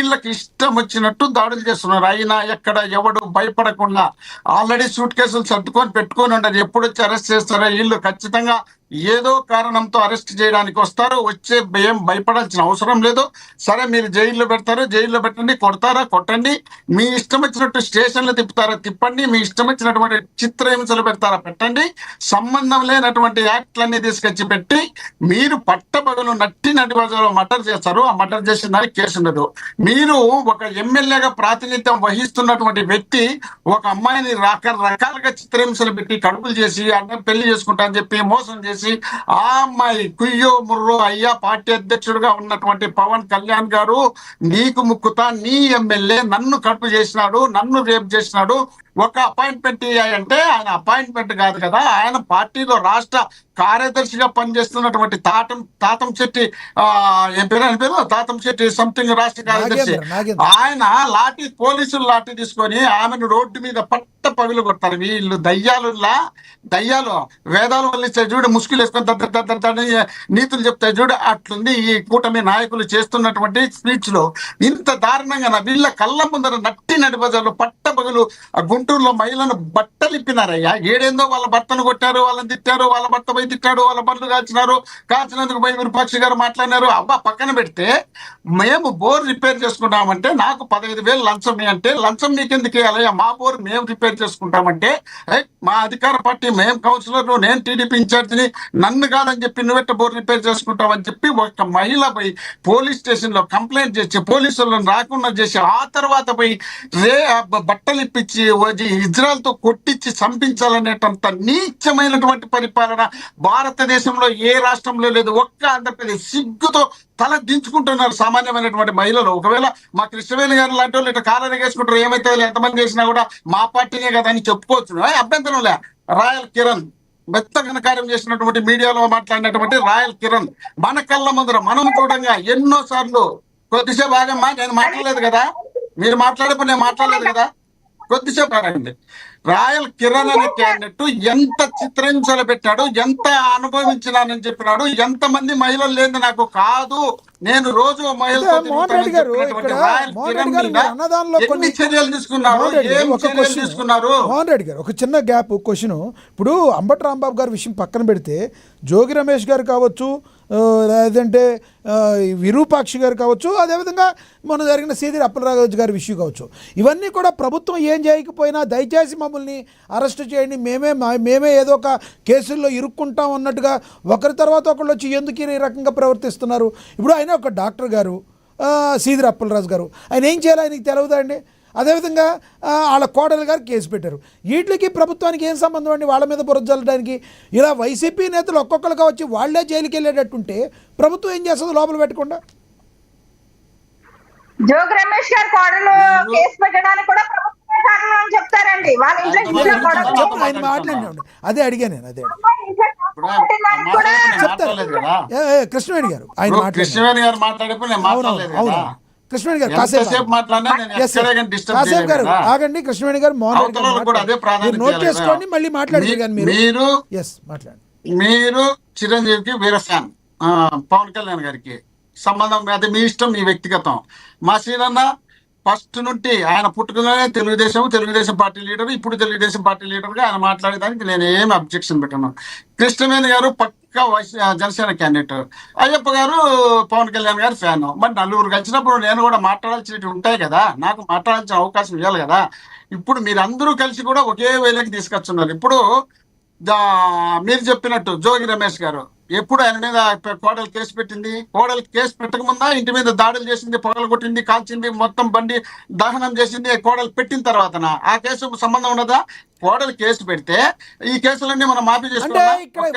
వీళ్ళకి ఇష్టం వచ్చినట్టు దాడులు చేస్తున్నారు. అయినా ఎక్కడ ఎవడు భయపడకుండా ఆల్రెడీ సూట్ కేసులు సర్దుకొని పెట్టుకొని ఉండరు. ఎప్పుడు వచ్చి అరెస్ట్ చేస్తారో వీళ్ళు ఖచ్చితంగా ఏదో కారణంతో అరెస్ట్ చేయడానికి వస్తారు. వచ్చే ఏం భయపడాల్సిన అవసరం లేదు. సరే మీరు జైల్లో పెడతారు, జైల్లో పెట్టండి, కొడతారా కొట్టండి, మీ ఇష్టం వచ్చినట్టు స్టేషన్లు తిప్పుతారా తిప్పండి, మీ ఇష్టం వచ్చినటువంటి చిత్రహింసలు పెడతారా పెట్టండి. సంబంధం లేనటువంటి యాక్ట్లన్నీ తీసుకొచ్చి పెట్టి మీరు పట్టబగలు నట్టి నడిబజలో మర్డర్ చేస్తారు. ఆ మర్డర్ చేసిన దానికి కేసు ఉండదు. మీరు ఒక ఎమ్మెల్యేగా ప్రాతినిధ్యం వహిస్తున్నటువంటి వ్యక్తి ఒక అమ్మాయిని రకరకాలుగా చిత్రహింసలు పెట్టి కడుపులు చేసి అన్న పెళ్లి చేసుకుంటా అని చెప్పి మోసం చేసి ఆ అమ్మాయి కుయ్యో ముర్రో అయ్యా పార్టీ అధ్యక్షుడిగా ఉన్నటువంటి పవన్ కళ్యాణ్ గారు నీకు ముక్కుతా, నీ ఎమ్మెల్యే నన్ను కడుపు చేసినాడు, నన్ను రేపు చేసినాడు, ఒక అపాయింట్మెంట్ ఇయ్యాయంటే ఆయన అపాయింట్మెంట్ కాదు కదా, ఆయన పార్టీలో రాష్ట్ర కార్యదర్శిగా పనిచేస్తున్నటువంటి తాతం శెట్టి తాతం శెట్టి సంథింగ్ రాష్ట్ర కార్యదర్శి ఆయన పోలీసులు లాఠీ తీసుకొని ఆమెను రోడ్డు మీద పట్ట పగులు కొడతారు. వీళ్ళు దయ్యాలు వేదాలు వల్లిస్తే చూడు, ముసుగులు వేసుకొని నీతులు చెప్తాయి చూడు, అట్లుంది ఈ కూటమి నాయకులు చేస్తున్నటువంటి స్పీచ్ లో. ఇంత దారుణంగా వీళ్ళ కళ్ళ ముందర నట్టి నడిబజార్లో పట్ట పగులు గుంటూరులో మహిళను బట్టలిప్పినారయ్యా. ఏడేందో వాళ్ళ భర్తను కొట్టారు, వాళ్ళని తిట్టారు, వాళ్ళ భర్త పోయి తిట్టాడు, వాళ్ళ బండ్లు కాల్చినందుకు పోయి విరూపాక్షి గారు మాట్లాడినారు. అబ్బా పక్కన పెడితే మేము బోర్ రిపేర్ చేసుకుంటామంటే నాకు 15,000 లంచం అంటే లంచం మీకెందుకు వేయాలయ్యా, మా బోర్ మేము రిపేర్ చేసుకుంటామంటే మా అధికార పార్టీ మేము కౌన్సిలర్, నేను టీడీపీ ఇన్ఛార్జిని, నన్ను కాదని చెప్పి నువ్వెట్ట బోర్ రిపేర్ చేసుకుంటామని చెప్పి ఒక మహిళ పోయి పోలీస్ స్టేషన్ లో కంప్లైంట్ చేసి పోలీసులను రాకుండా చేసి ఆ తర్వాత పోయి బట్టలు ఇప్పించి ఇజ్రాయెల్ తో కొట్టించి చంపించాలనేటంత నీచమైనటువంటి పరిపాలన భారతదేశంలో ఏ రాష్ట్రంలో లేదు. ఒక్క ఆంధ్రప్రదేశ్ సిగ్గుతో తల దించుకుంటున్నారు సామాన్యమైనటువంటి మహిళలు. ఒకవేళ మా కృష్ణవేణి గారు లాంటి వాళ్ళు ఇట్లా కాలని వేసుకుంటారు, ఏమైతే ఎంతమంది చేసినా కూడా మా పార్టీనే కదా అని చెప్పుకోవచ్చు. అభ్యంతరం లే. రాయల్ కిరణ్ మెత్త ఘనకార్యం చేసినటువంటి మీడియాలో మాట్లాడినటువంటి రాయల్ కిరణ్ మన కళ్ళ ముందర మనం చూడంగా ఎన్నో సార్లు కొద్దిసేపు ఆగమ్మా, నేను మాట్లాడలేదు కదా, మీరు మాట్లాడేప్పుడు నేను మాట్లాడలేదు కదా, కొద్దిసేపు ఆగండి. రాయల్ కిరణ్ అనే క్యాండిడేట్ ఎంత చిత్రహింసలు పెట్టాడు, ఎంత అనుభవించినానని చెప్పినాడు, ఎంతమంది మహిళలు లేదు నాకు కాదు, నేను రోజు మహిళలు చర్యలు తీసుకున్నారు, ఏం చర్యలు తీసుకున్నారు. మోహన్ రెడ్డి గారు ఒక చిన్న గ్యాప్ క్వశ్చన్. ఇప్పుడు అంబటి రాంబాబు గారి విషయం పక్కన పెడితే జోగి రమేష్ గారు కావచ్చు, లేదంటే విరూపాక్షి గారు కావచ్చు, అదేవిధంగా మొన్న జరిగిన సీదిరి అప్పలరాజు గారి విషయం కావచ్చు, ఇవన్నీ కూడా ప్రభుత్వం ఏం చేయకపోయినా దయచేసి మమ్మల్ని అరెస్ట్ చేయండి, మేమే ఏదో ఒక కేసుల్లో ఇరుక్కుంటాం అన్నట్టుగా ఒకరి తర్వాత ఒకళ్ళు వచ్చి ఎందుకు ఈ రకంగా ప్రవర్తిస్తున్నారు. ఇప్పుడు ఆయన ఒక డాక్టర్ గారు, సీదిరి అప్పలరాజు గారు, ఆయన ఏం చేయాలి ఆయనకి తెలియదా అండి? అదేవిధంగా వాళ్ళ కోడలు గారు కేసు పెట్టారు. వీటికి ప్రభుత్వానికి ఏం సంబంధం అండి? వాళ్ళ మీద బురద జల్లడానికి ఇలా వైసీపీ నేతలు ఒక్కొక్కరుగా వచ్చి వాళ్లే జైలుకి వెళ్ళేటట్టుంటే ప్రభుత్వం ఏం చేస్తుంది లోపల పెట్టకుండా? జోగి రమేష్ గారు కోడలు కేసు పెట్టడానికి కూడా ప్రభుత్వమే కారణం అని చెప్తారండి. వాళ్ళ ఇంట్లో ఆయన మాట్లాడినండి, అదే అడిగా నేను, అదే చెప్తారు కృష్ణవేణి గారు. ఆయన కృష్ణవేణి గారు మాట్లాడేప్పుడు అవును కృష్ణవేణి గారు కాసేపు గారు ఆగండి. కృష్ణవేణి గారు మోహన్ గారు నోట్ చేసుకోండి, మళ్ళీ మాట్లాడారు. మీరు చిరంజీవికి వీరఫ్యాన్, పవన్ కళ్యాణ్ గారికి సంబంధం అది మీ ఇష్టం, మీ వ్యక్తిగతం. మా సీనన్న ఫస్ట్ నుండి ఆయన పుట్టుకలోనే తెలుగుదేశం పార్టీ లీడర్, ఇప్పుడు తెలుగుదేశం పార్టీ లీడర్గా ఆయన మాట్లాడేదానికి నేను ఏమి అబ్జెక్షన్ పెట్టాను. కృష్ణవేణి గారు పక్కా జనసేన క్యాండిడేట్, అయ్యప్ప గారు పవన్ కళ్యాణ్ గారు ఫ్యాన్. మరి నలుగురు కలిసినప్పుడు నేను కూడా మాట్లాడాల్సినవి ఉంటాయి కదా, నాకు మాట్లాడాల్సిన అవకాశం ఇవ్వాలి కదా. ఇప్పుడు మీరందరూ కలిసి కూడా ఒకే వేలకి తీసుకొచ్చున్నారు. ఇప్పుడు మీరు చెప్పినట్టు జోగి రమేష్ గారు ఎప్పుడు ఆయన మీద కోడలు కేసు పెట్టింది, కోడలు కేసు పెట్టకముందా ఇంటి మీద దాడులు చేసింది, పొగలు కొట్టింది, కాల్చింది, మొత్తం బండి దహనం చేసింది కోడలు పెట్టిన తర్వాతనా? ఆ కేసు సంబంధం ఉన్నదా? కోడలు కేసు పెడితే ఈ కేసులన్నీ మనం మాఫీ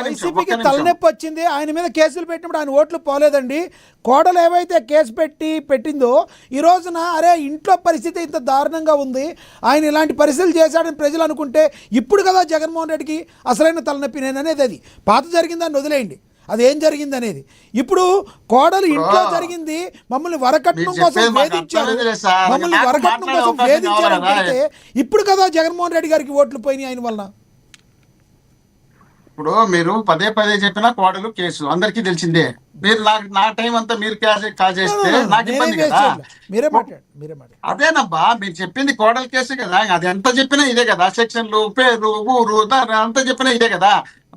వైసీపీకి తలనొప్పి వచ్చింది, ఆయన మీద కేసులు పెట్టినప్పుడు ఆయన ఓట్లు పోలేదండి. కోడలు ఏవైతే కేసు పెట్టిందో ఈ రోజున అరే ఇంట్లో పరిస్థితి ఇంత దారుణంగా ఉంది, ఆయన ఇలాంటి పరిస్థితులు చేశాడని ప్రజలు అనుకుంటే ఇప్పుడు కదా జగన్మోహన్ రెడ్డికి అసలైన తలనొప్పి నేను అనేది. అది పాత జరిగిందని వదిలేయండి, అదేం జరిగింది అనేది. ఇప్పుడు కోడలు ఇంట్లో జరిగింది, మమ్మల్ని వరకట్నం కోసం వేధించారు, వేధించారంటే ఇప్పుడు కదా జగన్మోహన్ రెడ్డి గారికి ఓట్లు పోయినాయి ఆయన వలన. ఇప్పుడు మీరు పదే చెప్పినా కోడలు కేసు అందరికీ తెలిసిందే. మీరు నా టైం అంతా మీరు కాజేస్తే నాకు నేనేం ఇబ్బంది వేస్ట్ కదా. చేయట్లే. మీరే మాట్లాడండి. అదేనబ్బా మీరు చెప్పింది కోడల కేసు కదా, అది ఎంత చెప్పినా ఇదే కదా, సెక్షన్లు పేరు ఊరు అంత చెప్పినా ఇదే కదా,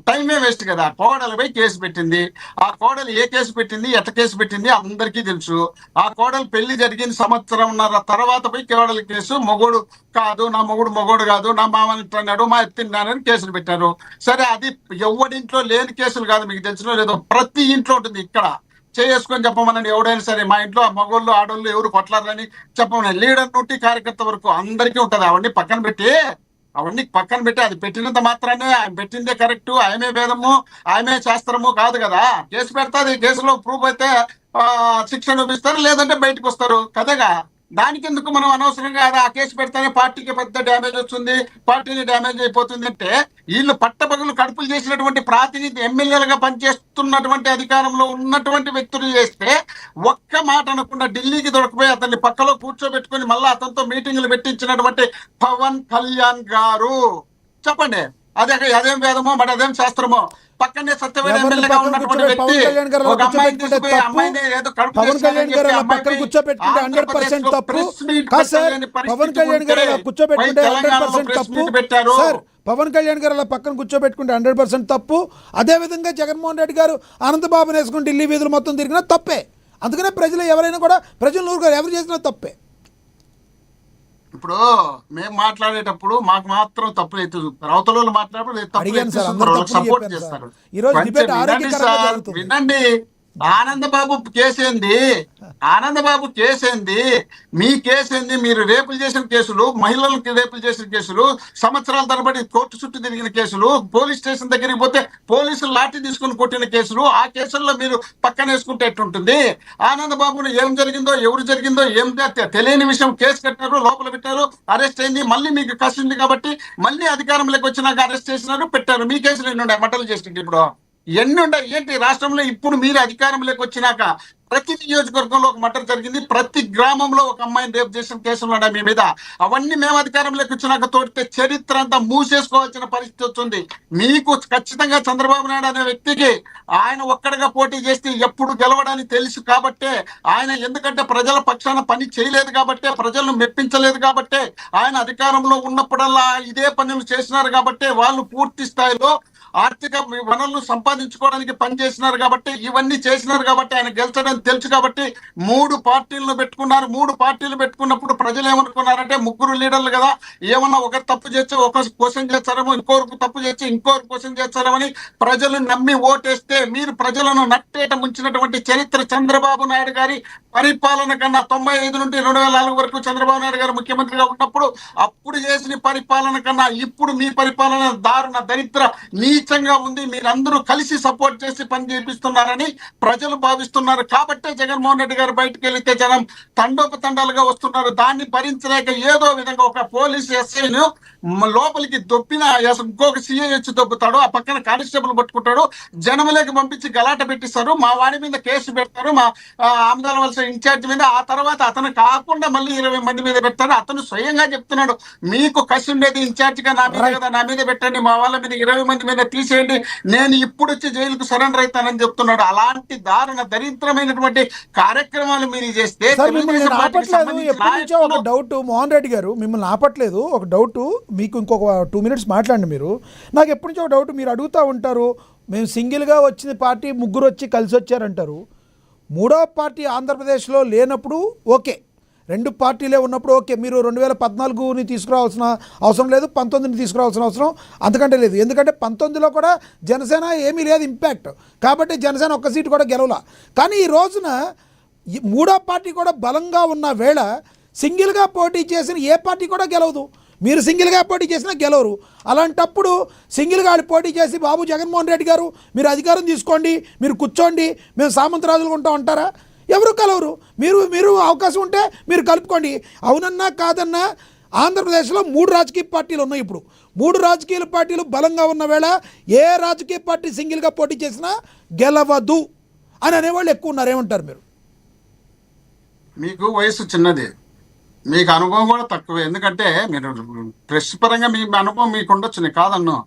టైమే వేస్ట్ కదా. కోడలపై కేసు పెట్టింది, ఆ కోడలు ఏ కేసు పెట్టింది, ఎట్ట కేసు పెట్టింది అందరికీ తెలుసు. ఆ కోడలు పెళ్లి జరిగిన సంవత్సరంన్నర తర్వాత పోయి కోడల కేసు, మొగోడు కాదు, నా మొగోడు కాదు, నా మామని తిన్నాడు, మా తిన్నానని కేసులు పెట్టారు. సరే, అది ఎవడింట్లో లేని కేసులు కాదు, మీకు తెలిసిన లేదో ప్రతి ఇంట్లో ఉంటుంది. ఇక్కడ చేసుకొని చెప్పమనండి, ఎవడైనా సరే మా ఇంట్లో మగోళ్ళు ఆడోళ్ళు ఎవరు కొట్లాడని చెప్పమని, లీడర్ నుండి కార్యకర్త వరకు అందరికీ ఉంటది. అవన్నీ పక్కన పెట్టి అది పెట్టినంత మాత్రానే ఆయన పెట్టిందే కరెక్ట్, ఆయమే వేదము, ఆయమే శాస్త్రము కాదు కదా. కేసు పెడతాది, కేసులో ప్రూఫ్ అయితే శిక్ష చూపిస్తారు, లేదంటే బయటకు వస్తారు కదగా. దానికి ఎందుకు మనం అనవసరంగా ఆ కేసు పెడితేనే పార్టీకి పెద్ద డ్యామేజ్ వస్తుంది, పార్టీని డ్యామేజ్ అయిపోతుంది అంటే, వీళ్ళు పట్టపగలు కడుపులు చేసినటువంటి ప్రాతినిధి ఎమ్మెల్యేలుగా పనిచేస్తున్నటువంటి అధికారంలో ఉన్నటువంటి వ్యక్తులు చేస్తే ఒక్క మాట అనకుండా ఢిల్లీకి దొరకపోయి అతన్ని పక్కలో కూర్చోబెట్టుకుని మళ్ళీ అతనితో మీటింగులు పెట్టించినటువంటి పవన్ కళ్యాణ్ గారు, చెప్పండి అదేం వేదమో మరి అదేం శాస్త్రమో. పక్కనే సత్యవేద ఎమ్మెల్యేగా ఉన్నటువంటి వ్యక్తి ఒక అమ్మాయిని తీసుకుపోయి అమ్మాయిని ఏదో కడుపు పవన్ కళ్యాణ్ గారు అలా పక్కన కూర్చోబెట్టుకుంటే 100% తప్పు కాదు సార్. పవన్ కళ్యాణ్ గారు అలా కూర్చోబెట్టుకుంటే 100% తప్పు సార్. పవన్ కళ్యాణ్ గారు అలా పక్కన కూర్చోబెట్టుకుంటే 100% తప్పు. అదే విధంగా జగన్మోహన్ రెడ్డి గారు అనంతబాబుని వేసుకుని ఢిల్లీ వీధులు మొత్తం తిరిగినా తప్పే. అందుకనే ప్రజలు ఎవరైనా కూడా ప్రజలు ఊరుకోరు, ఎవరు చేసినా తప్పే. ఇప్పుడు మేము మాట్లాడేటప్పుడు మాకు మాత్రం తప్పులు ఎత్తి చూపుతారు, అవతల వాళ్ళు మాట్లాడేటప్పుడు సపోర్ట్ చేస్తారు. వినండి, ఆనందబాబు కేసేంది, మీ కేసేంది? మీరు రేపులు చేసిన కేసులు, మహిళలకు రేపులు చేసిన కేసులు, సంవత్సరాల తరబడి కోర్టు చుట్టూ తిరిగిన కేసులు, పోలీస్ స్టేషన్ దగ్గరికి పోతే పోలీసులు లాఠీ తీసుకుని కొట్టిన కేసులు, ఆ కేసుల్లో మీరు పక్కన వేసుకుంటే ఎట్టుంటుంది? ఆనందబాబును ఏం జరిగిందో, ఎవరు జరిగిందో ఏం తెలియని విషయం కేసు కట్టారు, లోపల పెట్టారు, అరెస్ట్ అయింది. మళ్ళీ మీకు కసింది కాబట్టి మళ్ళీ అధికారంలోకి వచ్చినాక అరెస్ట్ చేసినారు, పెట్టారు. మీ కేసులు ఎన్ని ఉన్నాయి? మటలు చేసింది ఇప్పుడు ఎన్ని ఉన్నాయి? ఏంటి రాష్ట్రంలో ఇప్పుడు మీరు అధికారంలోకి వచ్చినాక ప్రతి నియోజకవర్గంలో ఒక మర్డర్ జరిగింది, ప్రతి గ్రామంలో ఒక అమ్మాయిని రేపు చేసిన కేసులు ఉన్నాయి మీ మీద. అవన్నీ మేము అధికారంలోకి వచ్చినాక తోడితే చరిత్ర అంతా మూసేసుకోవాల్సిన పరిస్థితి వచ్చింది. మీకు ఖచ్చితంగా చంద్రబాబు నాయుడు అనే వ్యక్తికి ఆయన ఒక్కడిగా పోటీ చేస్తే ఎప్పుడు గెలవడానికి తెలుసు కాబట్టే ఆయన, ఎందుకంటే ప్రజల పక్షాన పని చేయలేదు కాబట్టే, ప్రజలను మెప్పించలేదు కాబట్టే, ఆయన అధికారంలో ఉన్నప్పుడల్లా ఇదే పనులు చేసినారు కాబట్టే, వాళ్ళు పూర్తి స్థాయిలో ఆర్థిక వనరులు సంపాదించుకోవడానికి పనిచేసినారు కాబట్టి, ఇవన్నీ చేసినారు కాబట్టి ఆయన గెలిచడం తెలుసు కాబట్టి 3 పార్టీలను పెట్టుకున్నారు. 3 పార్టీలు పెట్టుకున్నప్పుడు ప్రజలు ఏమనుకున్నారంటే, ముగ్గురు లీడర్లు కదా, ఏమన్నా ఒకరు తప్పు చేస్తే ఒకరు క్వశ్చన్ చేస్తారేమో, ఇంకోరు తప్పు చేస్తే ఇంకోరు క్వశ్చన్ చేస్తారేమని ప్రజలు నమ్మి ఓటేస్తే, మీరు ప్రజలను నట్టేట ముంచినటువంటి చరిత్ర చంద్రబాబు నాయుడు గారి పరిపాలన కన్నా 95 నుండి 2004 వరకు చంద్రబాబు నాయుడు గారు ముఖ్యమంత్రిగా ఉన్నప్పుడు అప్పుడు చేసిన పరిపాలన కన్నా ఇప్పుడు మీ పరిపాలన దారుణ, దరిద్ర, నీచంగా ఉంది. మీరందరూ కలిసి సపోర్ట్ చేసి పని చేపిస్తున్నారని ప్రజలు భావిస్తున్నారు. కాబట్టే జగన్మోహన్ రెడ్డి గారు బయటకు వెళితే జనం తండోపతండాలుగా వస్తున్నారు. దాన్ని భరించలేక ఏదో విధంగా ఒక పోలీస్ ఎస్ఐను లోపలికి దొప్పిన ఇంకొక సిఐ వచ్చి దొబ్బుతాడు, ఆ పక్కన కానిస్టేబుల్ పట్టుకుంటాడు, జనములకి పంపించి గలాట పెట్టిస్తారు, మా వాడి మీద కేసు పెడతారు, మా ఆమదాల వలస ఇన్ఛార్జ్ మీద. ఆ తర్వాత అతను కాకుండా మళ్ళీ 20 మంది మీద పెడతాడు. అతను స్వయంగా చెప్తున్నాడు, మీకు కసి ఉండేది ఇన్ఛార్జ్ గా నా మీద కదా, నా మీద పెట్టండి, మా వాళ్ళ మీద 20 మంది మీద తీసేయండి, నేను ఇప్పుడు వచ్చి జైలుకు సరెండర్ అవుతానని చెప్తున్నాడు. అలాంటి దారుణ దరిద్రమైనటువంటి కార్యక్రమాలు మీరు చేస్తే ఒక డౌట్, మోహన్ రెడ్డి గారు మిమ్మల్ని ఆపట్లేదు, ఒక డౌట్ మీకు, ఇంకొక 2 minutes మాట్లాడండి. మీరు నాకు ఎప్పటి నుంచో ఒక డౌట్, మీరు అడుగుతూ ఉంటారు, మేము సింగిల్గా వచ్చిన పార్టీ ముగ్గురు వచ్చి కలిసి వచ్చారంటారు. 3వ పార్టీ ఆంధ్రప్రదేశ్లో లేనప్పుడు ఓకే, 2 పార్టీలే ఉన్నప్పుడు ఓకే, మీరు 2014ని తీసుకురావాల్సిన అవసరం లేదు, 19ని తీసుకురావాల్సిన అవసరం అంతకంటే లేదు. ఎందుకంటే 19లో కూడా జనసేన ఏమీ లేదు ఇంపాక్ట్, కాబట్టి జనసేన ఒక్క సీటు కూడా గెలవలా. కానీ ఈ రోజున 3వ పార్టీ కూడా బలంగా ఉన్న వేళ సింగిల్గా పోటీ చేసిన ఏ పార్టీ కూడా గెలవదు. మీరు సింగిల్గా పోటీ చేసినా గెలవరు. అలాంటప్పుడు సింగిల్గా పోటీ చేసి బాబు జగన్మోహన్ రెడ్డి గారు మీరు అధికారం తీసుకోండి, మీరు కూర్చోండి, మేము సామంతరాజులు ఉంటాం అంటారా? ఎవరు కలవరు. మీరు అవకాశం ఉంటే మీరు కలుపుకోండి. అవునన్నా కాదన్నా ఆంధ్రప్రదేశ్లో 3 రాజకీయ పార్టీలు ఉన్నాయి. ఇప్పుడు 3 రాజకీయ పార్టీలు బలంగా ఉన్న వేళ ఏ రాజకీయ పార్టీ సింగిల్గా పోటీ చేసినా గెలవదు అని అనేవాళ్ళు ఎక్కువ ఉన్నారు. ఏమంటారు మీరు? మీకు వయసు చిన్నది, మీకు అనుభవం కూడా తక్కువే, ఎందుకంటే మీరు ప్రెస్ పరంగా మీ అనుభవం మీకు ఉండొచ్చు, నేను కాదన్ను.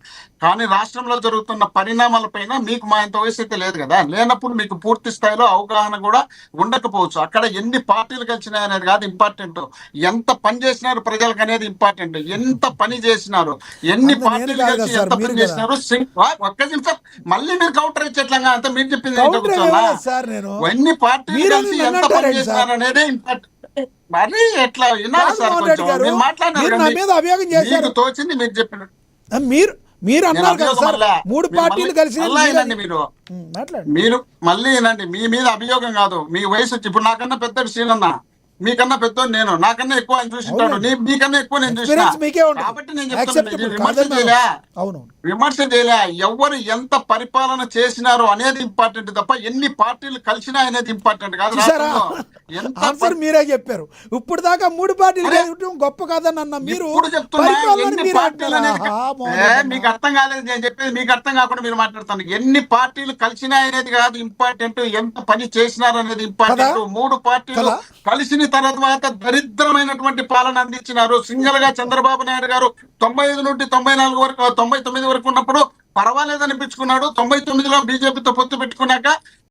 కానీ రాష్ట్రంలో జరుగుతున్న పరిణామాలపైన మీకు మా ఇంత వయసు అయితే లేదు కదా, లేనప్పుడు మీకు పూర్తి స్థాయిలో అవగాహన కూడా ఉండకపోవచ్చు. అక్కడ ఎన్ని పార్టీలు కలిసినాయి అనేది కాదు ఇంపార్టెంట్, ఎంత పని చేసినారు ప్రజలకు అనేది ఇంపార్టెంట్. ఎంత పని చేసినారు, ఎన్ని అంత నేను పార్టీలు కాదు కలిసి కదా ఎంత సార్, పని మీరు చేసినారు. ఒక్క నిమిషం, మళ్ళీ మీరు కౌంటర్ ఇచ్చేట్లంగా అంత మీరు చెప్పింది ఏంటో కౌంటర్ కూర్చోనా? ఇవ్వలేదు సార్ నేను. ఎన్ని పార్టీలు మీరు కలిసి నన్ను ఎంత పని అంటారండి చేసినారు సార్. అనేదే ఇంపార్టెంట్. మరి ఎట్లా వినాలి సార్, జగన్మోహన్ రెడ్డి కొంచెం గారు, మీరు మాట్లాడినారు మీరు కదా, నా మీద అభియోగం చేశారు. మీకు తోచింది మీరు చెప్పినట్టు. మీరు అన్నారు కదా అభియోగం సార్, మళ్ళా, 3 మీరు పార్టీలు మళ్ళీ- కలిసి మళ్ళా వినండి మీరు మాట్లాడండి. మీరు మళ్ళీ వినండి, మీ మీద అభియోగం కాదు, మీ వయసు వచ్చి ఇప్పుడు నాకన్నా పెద్దడు శ్రీనన్న, మీకన్నా పెద్దోడు నేను, నాకన్నా ఎక్కువ ఆయన చూసింటాడు, అవునండి. మీకన్నా ఎక్కువ నేను చూసిన. ఎక్స్పీరియన్స్ మీకే ఉంటుంది. కాబట్టి నేను చెప్తాను, Acceptable. విమర్శ కాదని చేయలే, అవును. విమర్శ చేయలే, ఎవరు ఎంత పరిపాలన చేసినారు అనేది ఇంపార్టెంట్ తప్ప ఎన్ని పార్టీలు కలిసినా అనేది ఇంపార్టెంట్ కాదు. చూసారా, రాష్ట్రంలో ఎంత ఆన్సర్ మీరే చెప్పారు. ఇప్పుడు దాకా 3 పార్టీలు కలిసి గొప్ప కాదని అన్న మీరు ఇప్పుడు చెప్తున్నా, పరిపాలన ఎన్ని మీరు పార్టీలు అనేది మీకు అర్థం కాలేదు, నేను చెప్పేది మీకు అర్థం కాకుండా మీరు మాట్లాడతాను. ఎన్ని పార్టీలు కలిసినా అనేది కాదు ఇంపార్టెంట్, ఎంత పని చేసినారు అనేది ఇంపార్టెంట్. 3 పార్టీలు కదా? కలిసిన తర్వాత దరిద్రమైనటువంటి పాలన అందించినారు. సింగల్ గా చంద్రబాబు నాయుడు గారు 95 నుండి 94 వరకు 99 వరకు ఉన్నప్పుడు పర్వాలేదనిపించుకున్నాడు. 99లో బీజేపీతో పొత్తు పెట్టుకున్నాక